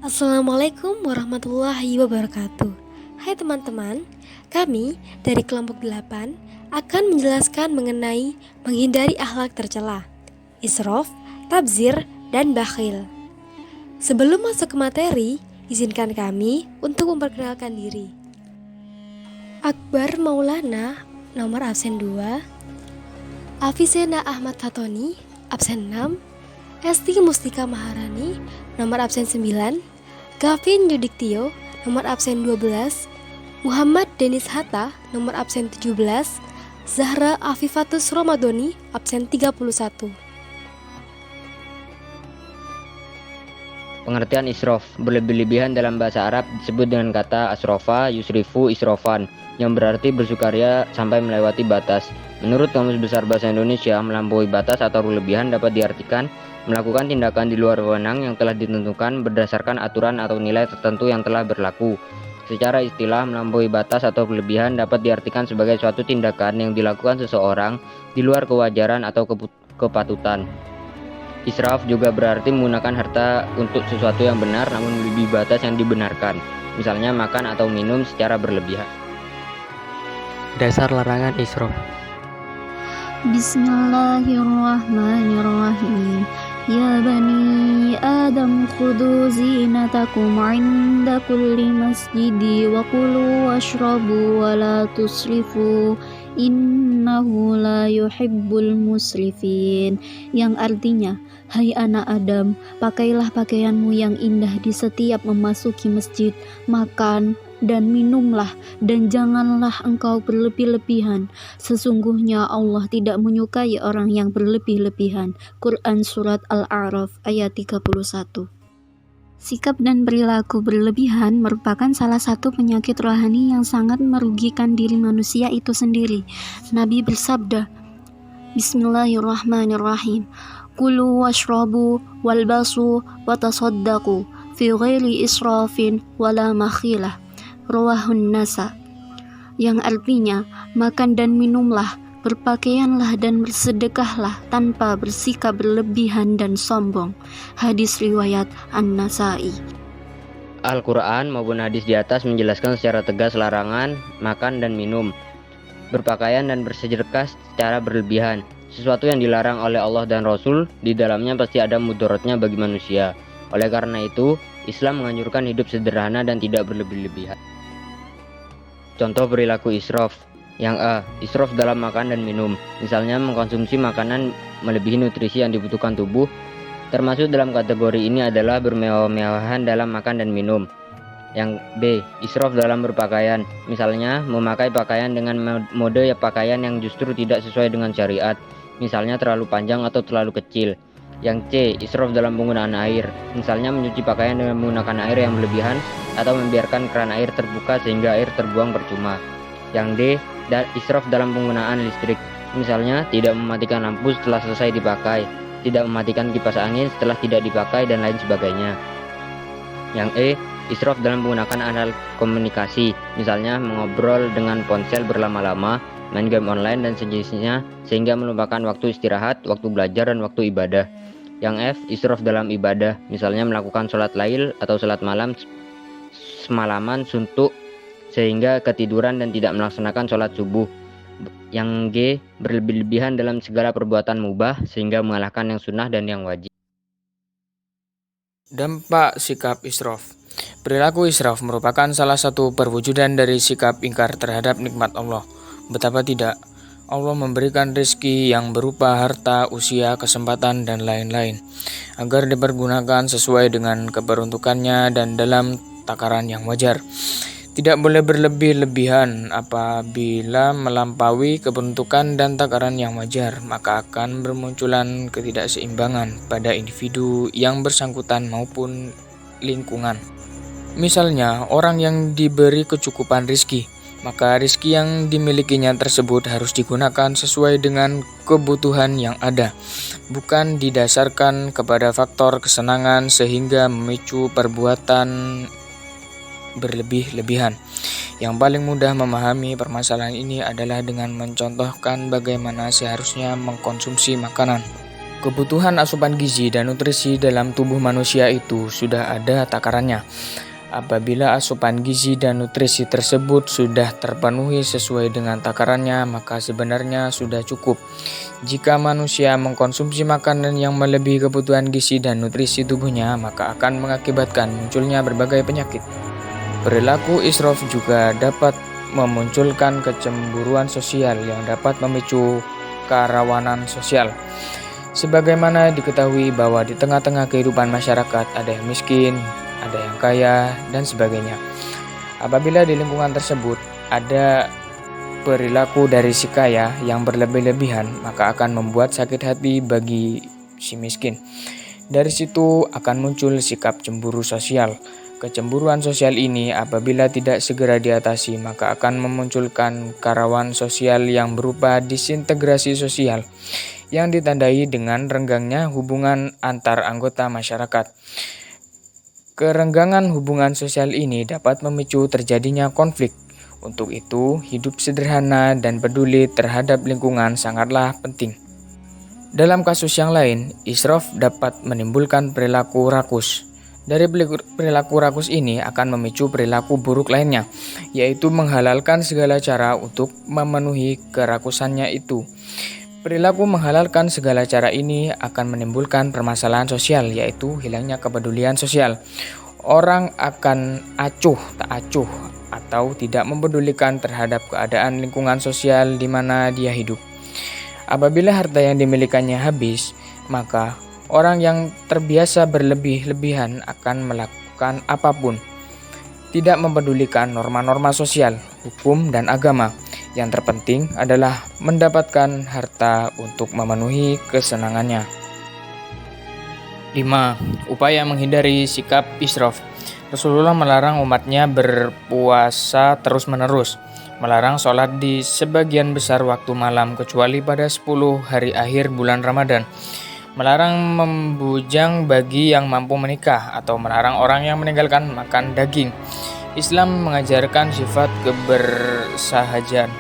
Assalamualaikum warahmatullahi wabarakatuh. Hai teman-teman, kami dari kelompok 8 akan menjelaskan mengenai menghindari akhlak tercela, israf, tabzir, dan bakhil. Sebelum masuk ke materi, izinkan kami untuk memperkenalkan diri. Akbar Maulana, nomor absen 2. Afisena Ahmad Fatoni, absen 6. Esti Mustika Maharani, nomor absen 9. Gavin Yudiktio, nomor absen 12. Muhammad Denis Hatta, nomor absen 17. Zahra Afifatus Romadoni, absen 31. Pengertian israf, berlebih-lebihan dalam bahasa Arab disebut dengan kata asrofa, yusrifu, israfan, yang berarti bersukaria sampai melewati batas. Menurut Kamus Besar Bahasa Indonesia, melampaui batas atau berlebihan dapat diartikan melakukan tindakan di luar wewenang yang telah ditentukan berdasarkan aturan atau nilai tertentu yang telah berlaku. Secara istilah, melampaui batas atau berlebihan dapat diartikan sebagai suatu tindakan yang dilakukan seseorang di luar kewajaran atau kepatutan. Israf juga berarti menggunakan harta untuk sesuatu yang benar namun melebihi batas yang dibenarkan, misalnya makan atau minum secara berlebihan. Dasar larangan israf. Bismillahirrahmanirrahim. Ya bani Adam khudhu zinatakum 'inda kulli masjidi wa kulu washrabu wa la tusrifu innahu la yuhibbul musrifin, yang artinya, hai anak Adam, pakailah pakaianmu yang indah di setiap memasuki masjid, makan dan minumlah, dan janganlah engkau berlebih-lebihan. Sesungguhnya Allah tidak menyukai orang yang berlebih-lebihan. Quran Surat Al-A'raf ayat 31. Sikap dan perilaku berlebihan merupakan salah satu penyakit rohani yang sangat merugikan diri manusia itu sendiri. Nabi bersabda, Bismillahirrahmanirrahim, Kulu washrabu walbasu watasaddaqu fi ghairi israfin wala makhilah. Rawahun Nasa, yang artinya makan dan minumlah, berpakaianlah dan bersedekahlah tanpa bersikap berlebihan dan sombong. Hadis riwayat An-Nasai. Al-Quran maupun hadis di atas menjelaskan secara tegas larangan makan dan minum, berpakaian dan bersedekah secara berlebihan. Sesuatu yang dilarang oleh Allah dan Rasul, di dalamnya pasti ada mudaratnya bagi manusia. Oleh karena itu, Islam menganjurkan hidup sederhana dan tidak berlebih-lebihan. Contoh perilaku israf. Yang A. Israf dalam makan dan minum. Misalnya mengkonsumsi makanan melebihi nutrisi yang dibutuhkan tubuh. Termasuk dalam kategori ini adalah bermewah-mewahan dalam makan dan minum. Yang B. Israf dalam berpakaian. Misalnya memakai pakaian dengan mode pakaian yang justru tidak sesuai dengan syariat. Misalnya terlalu panjang atau terlalu kecil. Yang C. Israf dalam penggunaan air. Misalnya mencuci pakaian dengan menggunakan air yang berlebihan atau membiarkan keran air terbuka sehingga air terbuang percuma. Yang D. Israf dalam penggunaan listrik. Misalnya tidak mematikan lampu setelah selesai dipakai, tidak mematikan kipas angin setelah tidak dipakai, dan lain sebagainya. Yang E. Israf dalam menggunakan alat komunikasi. Misalnya mengobrol dengan ponsel berlama-lama, main game online dan sejenisnya sehingga melupakan waktu istirahat, waktu belajar, dan waktu ibadah. Yang F. Israf dalam ibadah. Misalnya melakukan sholat lail atau sholat malam semalaman suntuk sehingga ketiduran dan tidak melaksanakan sholat subuh. Yang G. Berlebih-lebihan dalam segala perbuatan mubah sehingga mengalahkan yang sunnah dan yang wajib. Dampak sikap israf. Perilaku israf merupakan salah satu perwujudan dari sikap ingkar terhadap nikmat Allah. Betapa tidak, Allah memberikan rezeki yang berupa harta, usia, kesempatan, dan lain-lain agar dipergunakan sesuai dengan keperuntukannya dan dalam takaran yang wajar. Tidak boleh berlebih-lebihan. Apabila melampaui keperuntukan dan takaran yang wajar, maka akan bermunculan ketidakseimbangan pada individu yang bersangkutan maupun lingkungan. Misalnya, orang yang diberi kecukupan rizki, maka rizki yang dimilikinya tersebut harus digunakan sesuai dengan kebutuhan yang ada, bukan didasarkan kepada faktor kesenangan sehingga memicu perbuatan berlebih-lebihan. Yang paling mudah memahami permasalahan ini adalah dengan mencontohkan bagaimana seharusnya mengkonsumsi makanan. Kebutuhan asupan gizi dan nutrisi dalam tubuh manusia itu sudah ada takarannya. Apabila asupan gizi dan nutrisi tersebut sudah terpenuhi sesuai dengan takarannya, maka sebenarnya sudah cukup. Jika manusia mengkonsumsi makanan yang melebihi kebutuhan gizi dan nutrisi tubuhnya, maka akan mengakibatkan munculnya berbagai penyakit. Perilaku israf juga dapat memunculkan kecemburuan sosial yang dapat memicu kerawanan sosial. Sebagaimana diketahui bahwa di tengah-tengah kehidupan masyarakat ada yang miskin, ada yang kaya, dan sebagainya. Apabila di lingkungan tersebut ada perilaku dari si kaya yang berlebih-lebihan, maka akan membuat sakit hati bagi si miskin. Dari situ akan muncul sikap cemburu sosial. Kecemburuan sosial ini apabila tidak segera diatasi, maka akan memunculkan kerawanan sosial yang berupa disintegrasi sosial yang ditandai dengan renggangnya hubungan antar anggota masyarakat. Kerenggangan hubungan sosial ini dapat memicu terjadinya konflik. Untuk itu, hidup sederhana dan peduli terhadap lingkungan sangatlah penting. Dalam kasus yang lain, israf dapat menimbulkan perilaku rakus. Dari perilaku rakus ini akan memicu perilaku buruk lainnya, yaitu menghalalkan segala cara untuk memenuhi kerakusannya itu. Perilaku menghalalkan segala cara ini akan menimbulkan permasalahan sosial, yaitu hilangnya kepedulian sosial. Orang akan tak acuh atau tidak mempedulikan terhadap keadaan lingkungan sosial di mana dia hidup. Apabila harta yang dimilikannya habis, maka orang yang terbiasa berlebih-lebihan akan melakukan apapun, tidak mempedulikan norma-norma sosial, hukum, dan agama. Yang terpenting adalah mendapatkan harta untuk memenuhi kesenangannya. 5. Upaya menghindari sikap israf. Rasulullah melarang umatnya berpuasa terus-menerus, melarang sholat di sebagian besar waktu malam kecuali pada 10 hari akhir bulan Ramadan, melarang membujang bagi yang mampu menikah, atau melarang orang yang meninggalkan makan daging. Islam mengajarkan sifat kebersahajan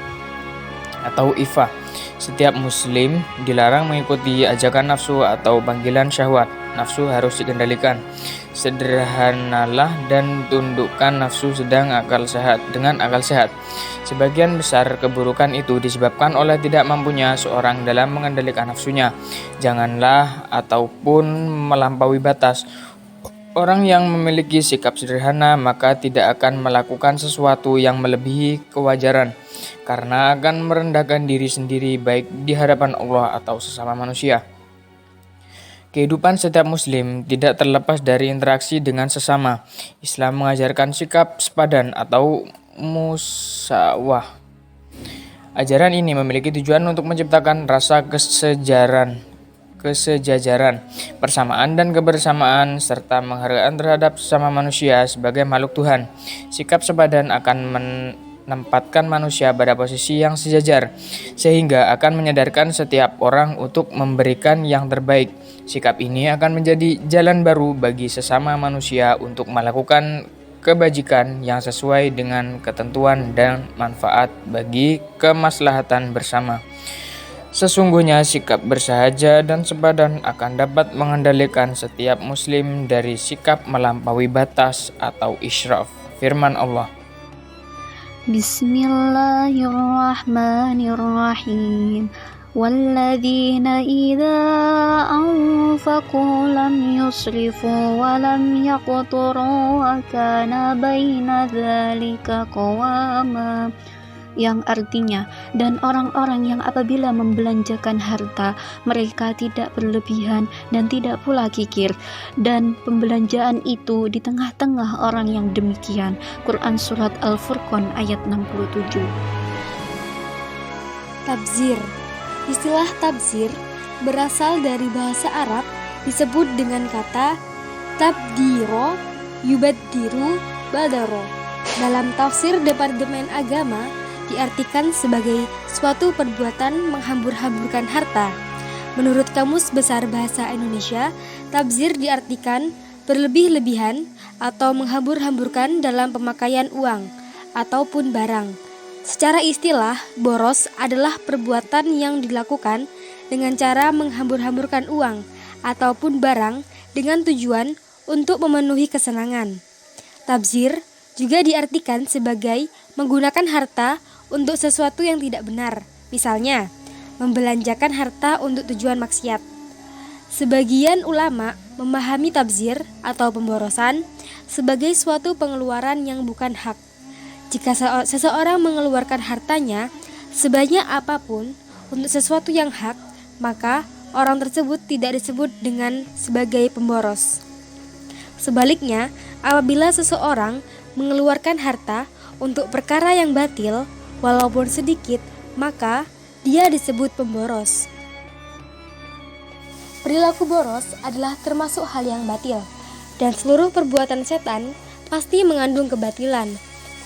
atau ifah. Setiap muslim dilarang mengikuti ajakan nafsu atau panggilan syahwat. Nafsu harus dikendalikan. Sederhanalah dan tundukkan nafsu dengan akal sehat. Sebagian besar keburukan itu disebabkan oleh tidak mampunya seorang dalam mengendalikan nafsunya. Janganlah ataupun melampaui batas. Orang yang memiliki sikap sederhana maka tidak akan melakukan sesuatu yang melebihi kewajaran, karena akan merendahkan diri sendiri baik di hadapan Allah atau sesama manusia. Kehidupan setiap muslim tidak terlepas dari interaksi dengan sesama. Islam mengajarkan sikap sepadan atau musawah. Ajaran ini memiliki tujuan untuk menciptakan rasa kesejajaran, persamaan dan kebersamaan, serta penghargaan terhadap sesama manusia sebagai makhluk Tuhan. Sikap sepadan akan menempatkan manusia pada posisi yang sejajar, sehingga akan menyadarkan setiap orang untuk memberikan yang terbaik. Sikap ini akan menjadi jalan baru bagi sesama manusia untuk melakukan kebajikan yang sesuai dengan ketentuan dan manfaat bagi kemaslahatan bersama. Sesungguhnya sikap bersahaja dan sepadan akan dapat mengendalikan setiap muslim dari sikap melampaui batas atau israf. Firman Allah. Bismillahirrahmanirrahim. Walladzina idza anfaqu lam yusrifu wa lam yaqturu wa kana baina dzalika qawama. Yang artinya, dan orang-orang yang apabila membelanjakan harta, mereka tidak berlebihan dan tidak pula kikir, dan pembelanjaan itu di tengah-tengah orang yang demikian. Quran Surat Al-Furqan ayat 67. Tabzir. Istilah tabzir berasal dari bahasa Arab, disebut dengan kata tabdiro, yubaddiru, badaro. Dalam tafsir Departemen Agama, diartikan sebagai suatu perbuatan menghambur-hamburkan harta. Menurut Kamus Besar Bahasa Indonesia, tabzir diartikan berlebih-lebihan atau menghambur-hamburkan dalam pemakaian uang ataupun barang. Secara istilah, boros adalah perbuatan yang dilakukan dengan cara menghambur-hamburkan uang ataupun barang dengan tujuan untuk memenuhi kesenangan. Tabzir juga diartikan sebagai menggunakan harta untuk sesuatu yang tidak benar, misalnya membelanjakan harta untuk tujuan maksiat. Sebagian ulama memahami tabzir atau pemborosan sebagai suatu pengeluaran yang bukan hak. Jika seseorang mengeluarkan hartanya sebanyak apapun untuk sesuatu yang hak, maka orang tersebut tidak disebut dengan sebagai pemboros. Sebaliknya, apabila seseorang mengeluarkan harta untuk perkara yang batil, walaupun sedikit, maka dia disebut pemboros. Perilaku boros adalah termasuk hal yang batil, dan seluruh perbuatan setan pasti mengandung kebatilan,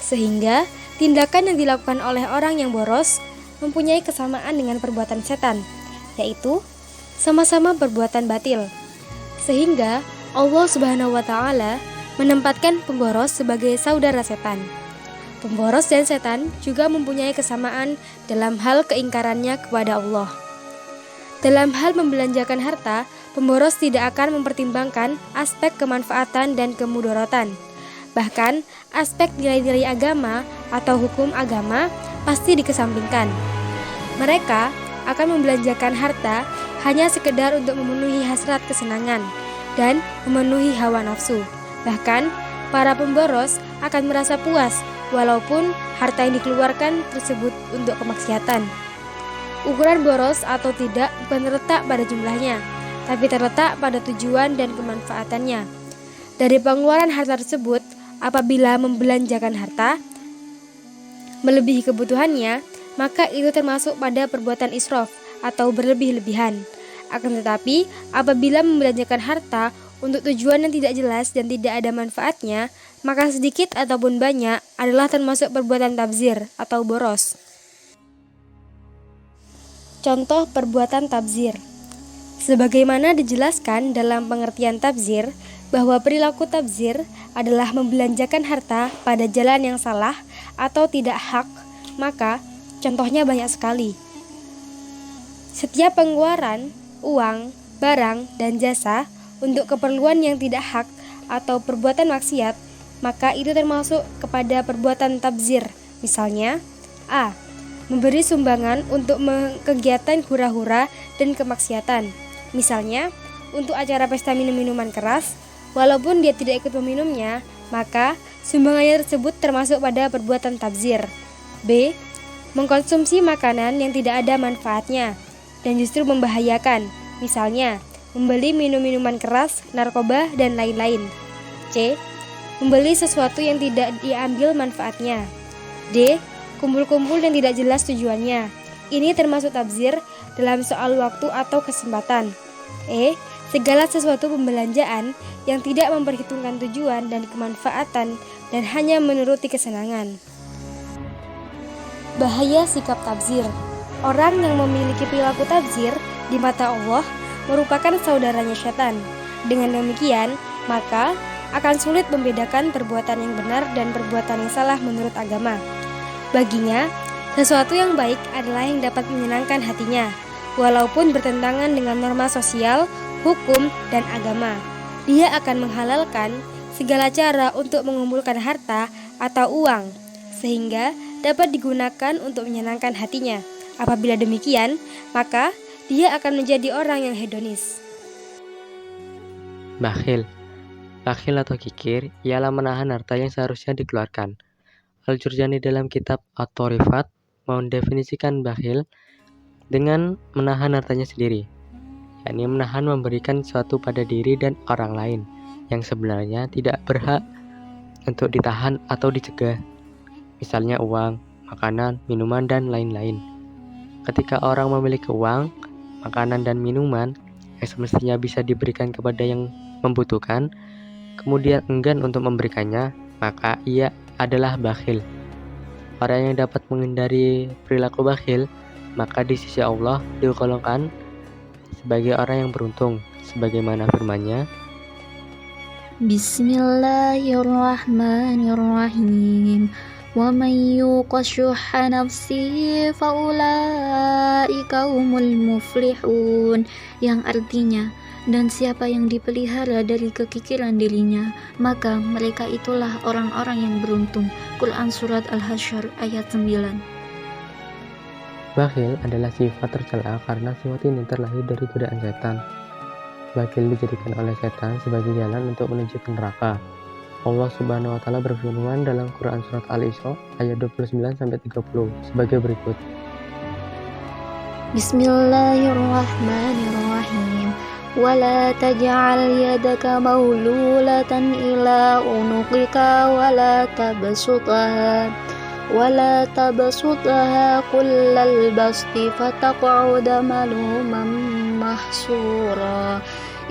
sehingga tindakan yang dilakukan oleh orang yang boros mempunyai kesamaan dengan perbuatan setan, yaitu sama-sama perbuatan batil. Sehingga Allah Subhanahu wa Ta'ala menempatkan pemboros sebagai saudara setan. Pemboros dan setan juga mempunyai kesamaan dalam hal keingkarannya kepada Allah. Dalam hal membelanjakan harta, pemboros tidak akan mempertimbangkan aspek kemanfaatan dan kemudaratan. Bahkan, aspek nilai-nilai agama atau hukum agama pasti dikesampingkan. Mereka akan membelanjakan harta hanya sekedar untuk memenuhi hasrat kesenangan dan memenuhi hawa nafsu. Bahkan, para pemboros akan merasa puas walaupun harta yang dikeluarkan tersebut untuk kemaksiatan. Ukuran boros atau tidak bukan terletak pada jumlahnya, tapi terletak pada tujuan dan kemanfaatannya. Dari pengeluaran harta tersebut, apabila membelanjakan harta melebihi kebutuhannya, maka itu termasuk pada perbuatan israf atau berlebih-lebihan. Akan tetapi, apabila membelanjakan harta untuk tujuan yang tidak jelas dan tidak ada manfaatnya, maka sedikit ataupun banyak adalah termasuk perbuatan tabzir atau boros. Contoh perbuatan tabzir. Sebagaimana dijelaskan dalam pengertian tabzir, bahwa perilaku tabzir adalah membelanjakan harta pada jalan yang salah atau tidak hak, maka contohnya banyak sekali. Setiap pengeluaran uang, barang, dan jasa untuk keperluan yang tidak hak atau perbuatan maksiat, maka itu termasuk kepada perbuatan tabzir. Misalnya, A. Memberi sumbangan untuk kegiatan hura-hura dan kemaksiatan. Misalnya, untuk acara pesta minum-minuman keras, walaupun dia tidak ikut meminumnya, maka sumbangannya tersebut termasuk pada perbuatan tabzir. B. Mengkonsumsi makanan yang tidak ada manfaatnya dan justru membahayakan, misalnya membeli minum-minuman keras, narkoba, dan lain-lain. C. Membeli sesuatu yang tidak diambil manfaatnya. D. Kumpul-kumpul yang tidak jelas tujuannya. Ini termasuk tabzir dalam soal waktu atau kesempatan. E. Segala sesuatu pembelanjaan yang tidak memperhitungkan tujuan dan kemanfaatan dan hanya menuruti kesenangan. Bahaya sikap tabzir. Orang yang memiliki perilaku tabzir di mata Allah merupakan saudaranya setan. Dengan demikian, maka akan sulit membedakan perbuatan yang benar dan perbuatan yang salah menurut agama. Baginya, sesuatu yang baik adalah yang dapat menyenangkan hatinya, walaupun bertentangan dengan norma sosial, hukum, dan agama. Dia akan menghalalkan segala cara untuk mengumpulkan harta atau uang, sehingga dapat digunakan untuk menyenangkan hatinya. Apabila demikian, maka dia akan menjadi orang yang hedonis. Bakhil. Bakhil atau kikir ialah menahan harta yang seharusnya dikeluarkan. Al-Jurjani dalam kitab At-Torifat mendefinisikan bakhil dengan menahan hartanya sendiri, yakni menahan memberikan sesuatu pada diri dan orang lain yang sebenarnya tidak berhak untuk ditahan atau dicegah, misalnya uang, makanan, minuman, dan lain-lain. Ketika orang memiliki uang, makanan, dan minuman yang semestinya bisa diberikan kepada yang membutuhkan, kemudian enggan untuk memberikannya, maka ia adalah bakhil. Orang yang dapat menghindari perilaku bakhil, maka di sisi Allah digolongkan sebagai orang yang beruntung, sebagaimana firman-Nya, Bismillahirrahmanirrahim. وَمَنْ يُوقَ شُحَّ نَفْسِهِ فَأُولَئِكَ هُمُ الْمُفْلِحُونَ, yang artinya, dan siapa yang dipelihara dari kekikiran dirinya, maka mereka itulah orang-orang yang beruntung. Quran Surat Al-Hasyr ayat 9. Bakhil adalah sifat tercela karena sifat ini terlahir dari godaan setan. Bakhil dijadikan oleh setan sebagai jalan untuk menuju ke neraka. Allah Subhanahu wa taala berfirman dalam Quran surat Al-Isra ayat 29-30 sebagai berikut. Bismillahirrahmanirrahim. وَلَا تَجْعَلْ يَدَكَ مَغْلُولَةً إِلَى عُنُقِكَ وَلَا تَبْسُطْهَا كُلَّ الْبَسْطِ فَتَقْعُدَ مَلُومًا مَحْسُورًا.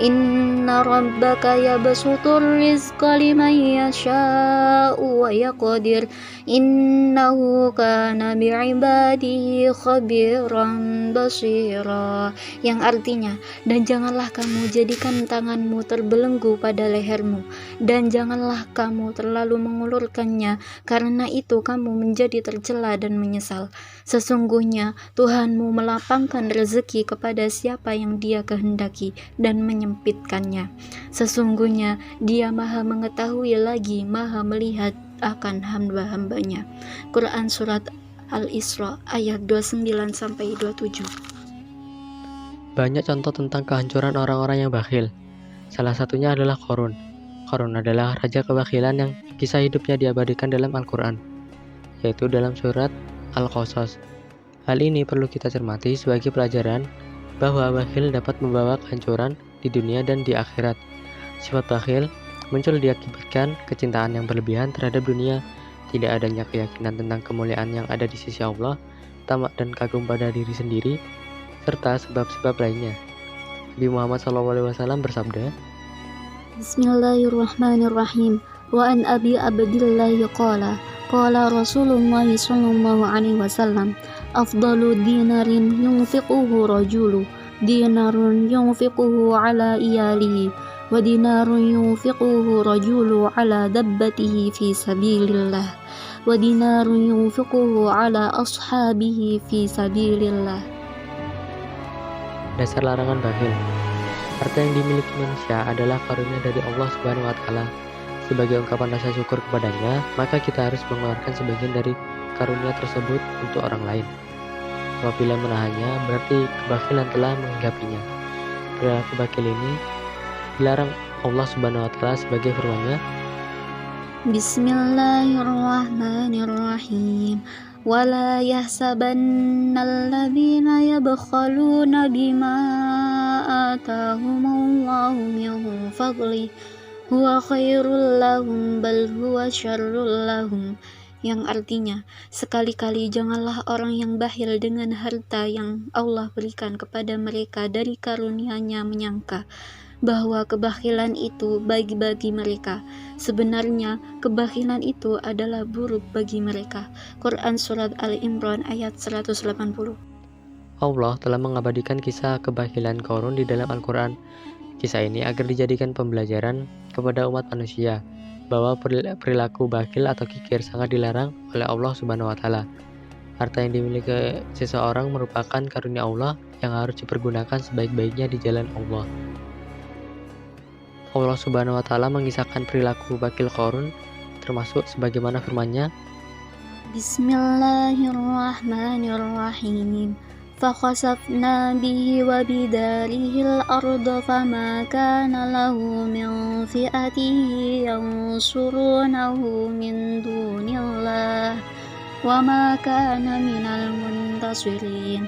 إِنَّ رَبَّكَ يَبْسُطُ الرِّزْقَ لِمَن يَشَاءُ وَيَقْدِرُ إِنَّهُ كَانَ بِعِبَادِهِ خَبِيرًا بَصِيرًا, yang artinya, dan janganlah kamu jadikan tanganmu terbelenggu pada lehermu, dan janganlah kamu terlalu mengulurkannya, karena itu kamu menjadi tercela dan menyesal. Sesungguhnya Tuhanmu melapangkan rezeki kepada siapa yang Dia kehendaki dan menyempitkannya. Sesungguhnya Dia Maha mengetahui lagi Maha melihat akan hamba-hambanya. Quran Surat Al-Isra ayat 29-27. Banyak contoh tentang kehancuran orang-orang yang bakhil. Salah satunya adalah Qarun. Qarun adalah raja kebakhilan yang kisah hidupnya diabadikan dalam Al-Quran, yaitu dalam surat Al-Qasas. Hal ini perlu kita cermati sebagai pelajaran bahwa bakhil dapat membawa kehancuran di dunia dan di akhirat. Sifat bakhil muncul diakibatkan kecintaan yang berlebihan terhadap dunia, tidak adanya keyakinan tentang kemuliaan yang ada di sisi Allah, tamak dan kagum pada diri sendiri, serta sebab-sebab lainnya. Nabi Muhammad SAW bersabda, Bismillahirrahmanirrahim. Wa an Abi Abdillah qala Rasulullah sallallahu alaihi wasallam, afdalu dinarin yunfiquhu rajulu dinarun yunfiquhu ala iyalihi wa dinarun yunfiquhu rajulu ala dabbatihi fi sabilillah wa dinarun yunfiquhu ala ashabihi fi sabilillah. dasar larangan bakhil. Harta yang dimiliki manusia adalah karunia dari Allah Subhanahu wa taala. Sebagai ungkapan rasa syukur kepadanya, maka kita harus mengeluarkan sebagian dari karunia tersebut untuk orang lain. Apabila menahannya, berarti kebakhilan telah menghinggapinya. Perilaku bakhil ini dilarang Allah Subhanahu wa taala sebagai firman-Nya, Bismillahirrahmanirrahim. وَلَا يَحْسَبَنَّ الَّذِينَ يَبْخَلُونَ بِمَا آتَاهُمُ اللَّهُ مِنْ فَضْلِهِ هُوَ خَيْرٌ لَهُمْ بَلْ هُوَ شَرٌّ لَهُمْ, yang artinya, sekali-kali janganlah orang yang bakhil dengan harta yang Allah berikan kepada mereka dari karunia-Nya menyangka bahwa kebakhilan itu baik bagi mereka. Sebenarnya kebakhilan itu adalah buruk bagi mereka. Quran Surat Al-Imran ayat 180. Allah telah mengabadikan kisah kebakhilan Qarun di dalam Al-Quran. Kisah ini agar dijadikan pembelajaran kepada umat manusia bahwa perilaku bakhil atau kikir sangat dilarang oleh Allah Subhanahu wa taala. Harta yang dimiliki seseorang merupakan karunia Allah yang harus dipergunakan sebaik-baiknya di jalan Allah. Allah Subhanahu wa taala mengisahkan perilaku bakhil Qarun termasuk sebagaimana firman-Nya, Bismillahirrahmanirrahim. فَخَسَفْنَا بِهِ وَبِدَارِهِ الْأَرْضَ فَمَا كَانَ لَهُ مِنْ فِئَةٍ يَنْصُرُونَهُ مِنْ دُونِ اللَّهِ وَمَا كَانَ مِنَ الْمُنْتَصِرِينَ,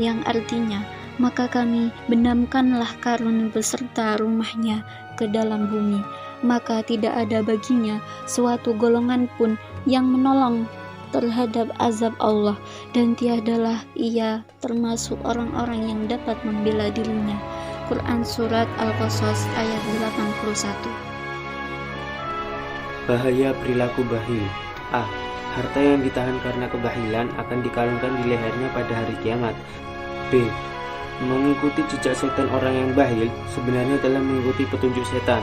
yang artinya, maka kami benamkanlah Qarun beserta rumahnya ke dalam bumi, maka tidak ada baginya suatu golongan pun yang menolong terhadap azab Allah, dan tiadalah ia termasuk orang-orang yang dapat membela dirinya. Quran Surat Al-Qasas ayat 81. Bahaya perilaku bakhil. A. Harta yang ditahan karena kebahilan akan dikalungkan di lehernya pada hari kiamat. B. Mengikuti jejak setan orang yang bakhil sebenarnya telah mengikuti petunjuk setan,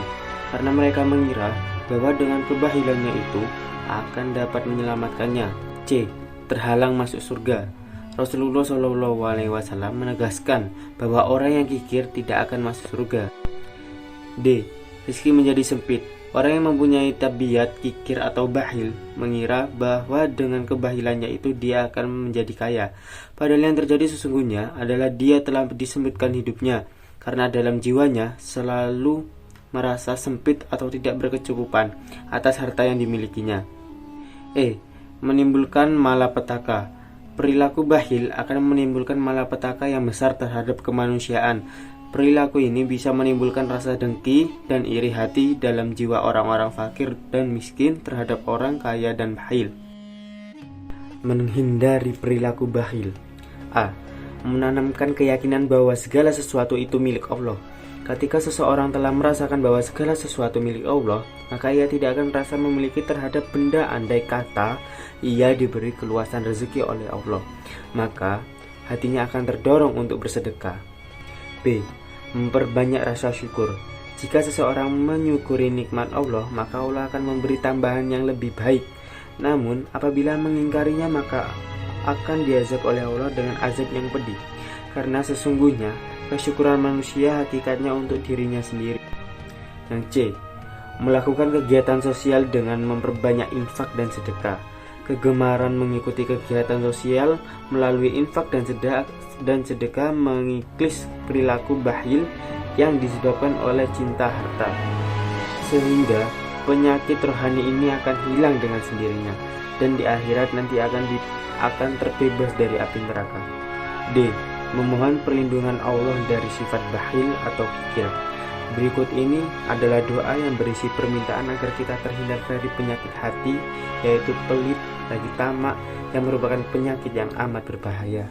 karena mereka mengira bahwa dengan kebahilannya itu akan dapat menyelamatkannya. C. Terhalang masuk surga. Rasulullah SAW menegaskan bahwa orang yang kikir tidak akan masuk surga. D. Rezeki menjadi sempit. Orang yang mempunyai tabiat kikir atau bakhil mengira bahwa dengan kebahilannya itu dia akan menjadi kaya. Padahal yang terjadi sesungguhnya adalah dia telah disempitkan hidupnya karena dalam jiwanya selalu merasa sempit atau tidak berkecukupan atas harta yang dimilikinya. E. Menimbulkan malapetaka. Perilaku bakhil akan menimbulkan malapetaka yang besar terhadap kemanusiaan. Perilaku ini bisa menimbulkan rasa dengki dan iri hati dalam jiwa orang-orang fakir dan miskin terhadap orang kaya dan bakhil. Menghindari perilaku bakhil. A. Menanamkan keyakinan bahwa segala sesuatu itu milik Allah. Ketika seseorang telah merasakan bahwa segala sesuatu milik Allah, maka ia tidak akan merasa memiliki terhadap benda andai kata ia diberi keluasan rezeki oleh Allah. Maka hatinya akan terdorong untuk bersedekah. B. Memperbanyak rasa syukur. Jika seseorang menyukuri nikmat Allah, maka Allah akan memberi tambahan yang lebih baik. Namun apabila mengingkarinya, maka akan diazab oleh Allah dengan azab yang pedih. Karena sesungguhnya kesyukuran manusia hakikatnya untuk dirinya sendiri. Yang C. Melakukan kegiatan sosial dengan memperbanyak infak dan sedekah. Kegemaran mengikuti kegiatan sosial melalui infak dan sedekah mengikis perilaku bakhil yang disebabkan oleh cinta harta. Sehingga penyakit rohani ini akan hilang dengan sendirinya dan di akhirat nanti akan terbebas dari api neraka. D. Memohon perlindungan Allah dari sifat bakhil atau kikir. Berikut ini adalah doa yang berisi permintaan agar kita terhindar dari penyakit hati, yaitu pelit lagi tamak, yang merupakan penyakit yang amat berbahaya.